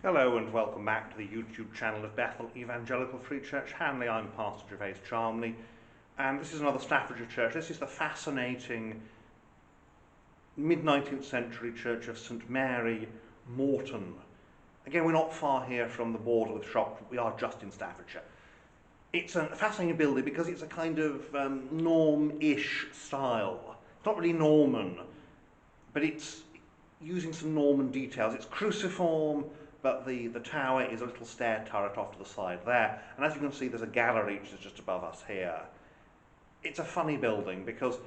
Hello and welcome back to the YouTube channel of Bethel Evangelical Free Church Hanley. I'm Pastor Gervais Charmley, and this is another Staffordshire church. This is the fascinating mid-19th century church of St Mary, Moreton. Again, we're not far here from the border with Shropshire, we are just in Staffordshire. It's a fascinating building because it's a kind of Norm-ish style. It's not really Norman, but it's using some Norman details. It's cruciform, but the tower is a little stair turret off to the side there. And as you can see, there's a gallery which is just above us here. It's a funny building because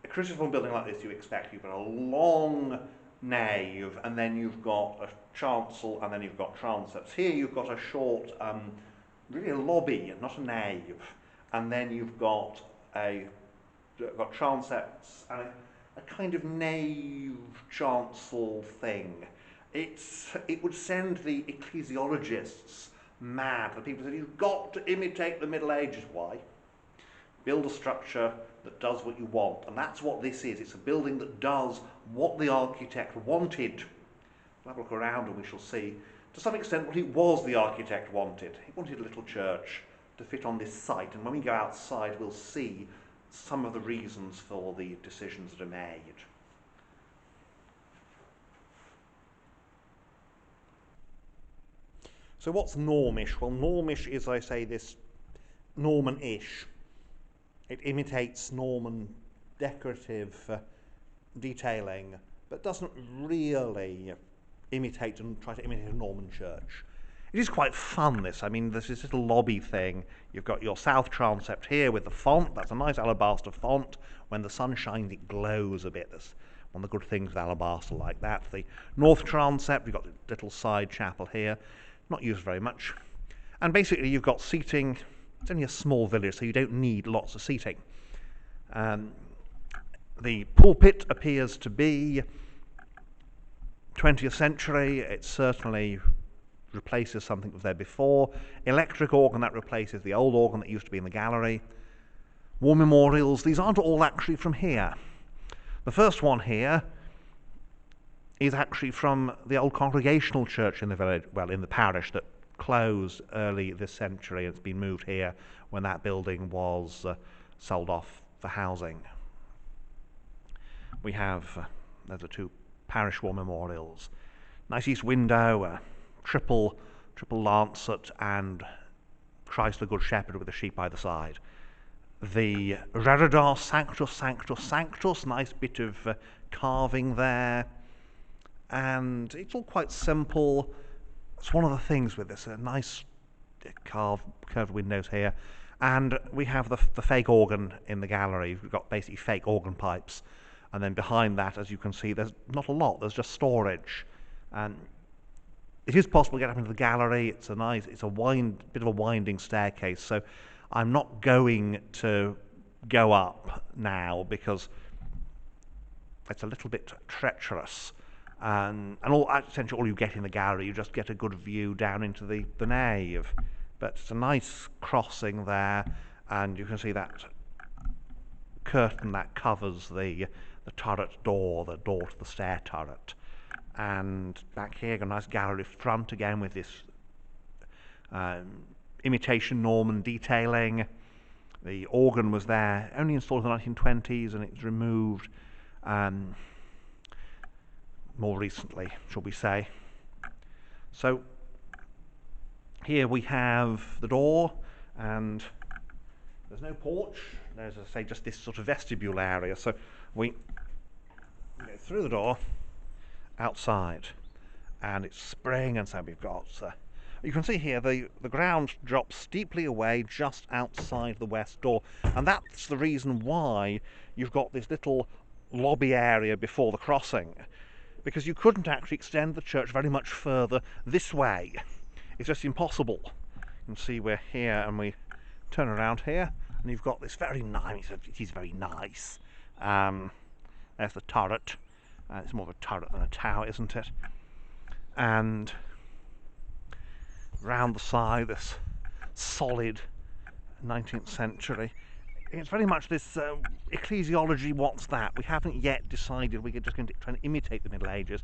a cruciform building like this, you expect you've got a long nave, and then you've got a chancel, and then you've got transepts. Here you've got a short, really a lobby, not a nave. And then you've got transepts and a kind of nave chancel thing. It would send the ecclesiologists mad. The people said, you've got to imitate the Middle Ages. Why? Build a structure that does what you want. And that's what this is. It's a building that does what the architect wanted. We'll have a look around and we shall see, to some extent, what it was the architect wanted. He wanted a little church to fit on this site. And when we go outside, we'll see some of the reasons for the decisions that are made. So what's Normish? Well, Normish is, I say, this Norman-ish. It imitates Norman decorative detailing, but doesn't really imitate and try to imitate a Norman church. It is quite fun, this. I mean, there's this little lobby thing. You've got your south transept here with the font. That's a nice alabaster font. When the sun shines, it glows a bit. That's one of the good things with alabaster like that. The north transept, you've got the little side chapel here. Not used very much. And basically you've got seating. It's only a small village, so you don't need lots of seating. The pulpit appears to be 20th century. It certainly replaces something that was there before. Electric organ, that replaces the old organ that used to be in the gallery. War memorials, these aren't all actually from here. The first one here is actually from the old Congregational church in the village, well, in the parish, that closed early this century. It's been moved here when that building was sold off for housing. We have, there's the two parish war memorials. Nice east window, a triple lancet, and Christ the Good Shepherd with the sheep by the side. The Reredos, Sanctus, Sanctus, Sanctus, nice bit of carving there. And it's all quite simple. It's one of the things with this, nice curved windows here. And we have the fake organ in the gallery. We've got basically fake organ pipes. And then behind that, as you can see, there's not a lot. There's just storage. And it is possible to get up into the gallery. It's a bit of a winding staircase. So I'm not going to go up now because it's a little bit treacherous. And essentially all you get in the gallery, you just get a good view down into the nave. But it's a nice crossing there, and you can see that curtain that covers the turret door, the door to the stair turret. And back here, a nice gallery front again with this imitation Norman detailing. The organ was there, only installed in the 1920s, and it was removed more recently, shall we say. So here we have the door, and there's no porch. There's, as I say, just this sort of vestibule area. So we go through the door, outside, and it's spring, and so we've got, you can see here the ground drops steeply away just outside the west door, and that's the reason why you've got this little lobby area before the crossing, because you couldn't actually extend the church very much further this way. It's just impossible. You can see we're here, and we turn around here, and you've got this very nice, it is very nice. There's the turret. It's more of a turret than a tower, isn't it? And round the side, this solid 19th century. It's very much this ecclesiology, what's that? We haven't yet decided we're just going to try and imitate the Middle Ages.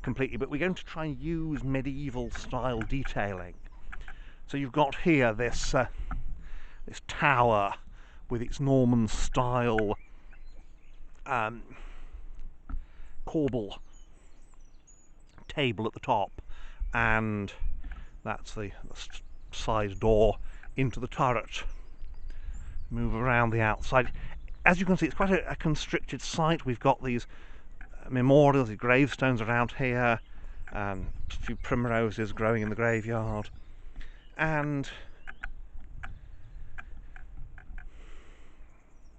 completely, but we're going to try and use medieval style detailing. So you've got here this this tower with its Norman style corbel table at the top, and that's the side door into the turret. Move around the outside. As you can see, it's quite a constricted site. We've got these memorials, these gravestones around here, a few primroses growing in the graveyard, and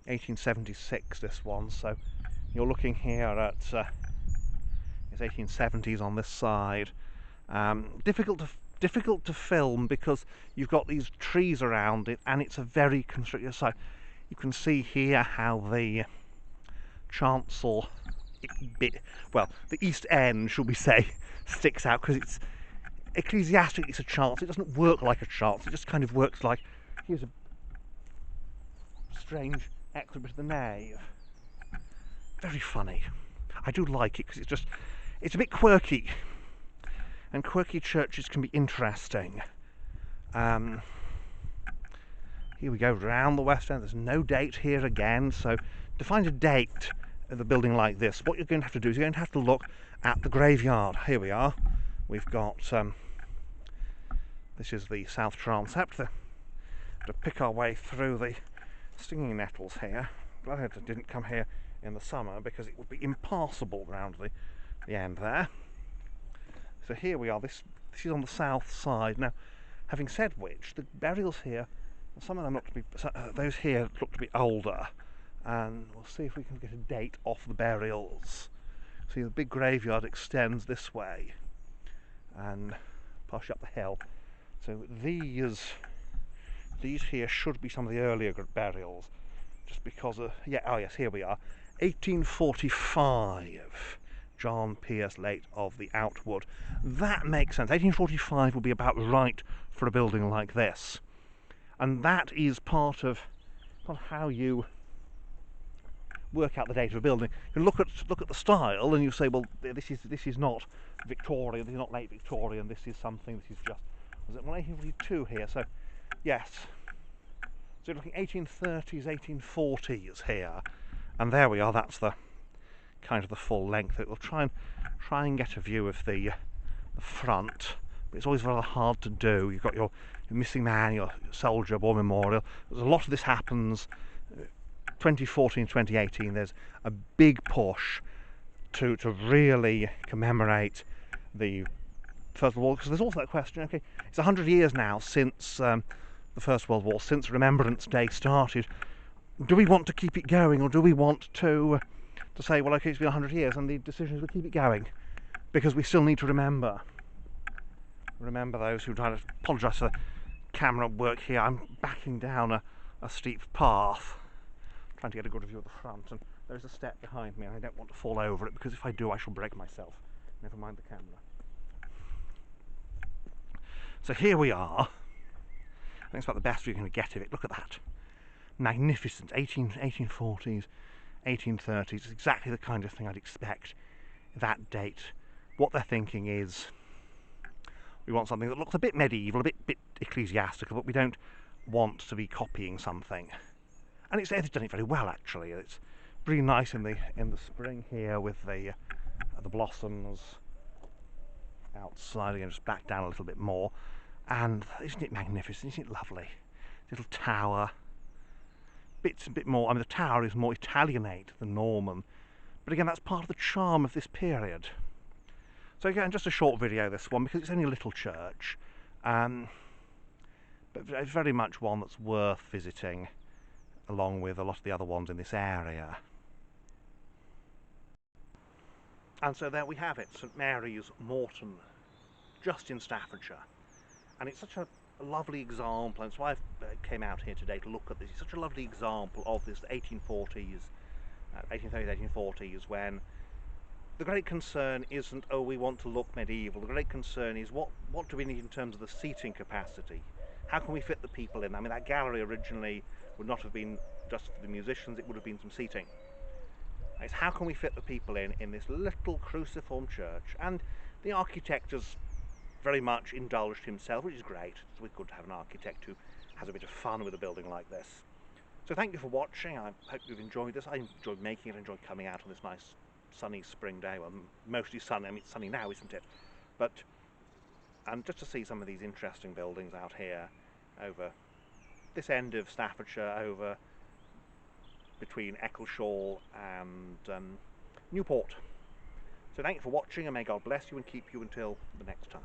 1876 this one, so you're looking here at it's 1870s on this side. Difficult to film because you've got these trees around it and it's a very constricted site. You can see here how the chancel bit, well, the east end, shall we say, sticks out because it's ecclesiastically it's a chancel. It doesn't work like a chancel, it just kind of works like, here's a strange extra bit of the nave. Very funny. I do like it because it's a bit quirky, and quirky churches can be interesting. Here we go round the west end. There's no date here again, so to find a date of a building like this, what you're going to have to do is you're going to have to look at the graveyard. Here we are. We've got this is the south transept. To pick our way through the stinging nettles here. Glad I didn't come here in the summer because it would be impassable round the end there. So here we are. This is on the south side. Now, having said which, the burials here, some of them look to be, those here look to be older, and we'll see if we can get a date off the burials. See, the big graveyard extends this way and partially up the hill. So these here should be some of the earlier burials, just because of, yeah, oh yes, here we are, 1845. John Pierce Late of the Outwood. That makes sense. 1845 would be about right for a building like this, and that is part of how you work out the date of a building. You can look at the style, and you say, well, this is not Victorian, this is not late Victorian, this is something. This is just, was it 1842 here? So yes. So you're looking 1830s, 1840s here, and there we are. That's the kind of the full length. It will try and get a view of the front, but it's always rather hard to do. You've got your missing man, your soldier war memorial. There's a lot of this happens 2014, 2018. There's a big push to really commemorate the First World War, because there's also that question. Okay, it's 100 years now since the First World War, since Remembrance Day started. Do we want to keep it going, or do we want to say, well, okay, it's been 100 years, and the decision is we keep it going, because we still need to remember those who died. I apologise for the camera work here. I'm backing down a steep path, trying to get a good view of the front, and there's a step behind me, and I don't want to fall over it, because if I do, I shall break myself. Never mind the camera. So here we are. I think it's about the best we're going to get of it. Look at that. Magnificent. 1840s, 1830s. It's exactly the kind of thing I'd expect. That date. What they're thinking is, we want something that looks a bit medieval, a bit ecclesiastical, but we don't want to be copying something. And they've done it very well, actually. It's really nice in the spring here with the blossoms outside. Again, just back down a little bit more. And isn't it magnificent? Isn't it lovely? Little tower. A bit more. I mean, the tower is more Italianate than Norman, but again, that's part of the charm of this period. So again, just a short video, this one, because it's only a little church, but it's very much one that's worth visiting, along with a lot of the other ones in this area. And so there we have it, St Mary's, Moreton, just in Staffordshire. And it's such a lovely example, and so I came out here today to look at this. It's such a lovely example of this 1840s, 1830s, 1840s, when the great concern isn't, oh, we want to look medieval. The great concern is, what do we need in terms of the seating capacity? How can we fit the people in? I mean, that gallery originally would not have been just for the musicians, it would have been some seating. It's how can we fit the people in this little cruciform church, and the architect has very much indulged himself, which is great. It's always good to have an architect who has a bit of fun with a building like this. So thank you for watching. I hope you've enjoyed this. I enjoyed making it. I enjoyed coming out on this nice sunny spring day. Well, mostly sunny. I mean, it's sunny now, isn't it? But and just to see some of these interesting buildings out here over this end of Staffordshire, over between Eccleshall and Newport. So thank you for watching, and may God bless you and keep you until the next time.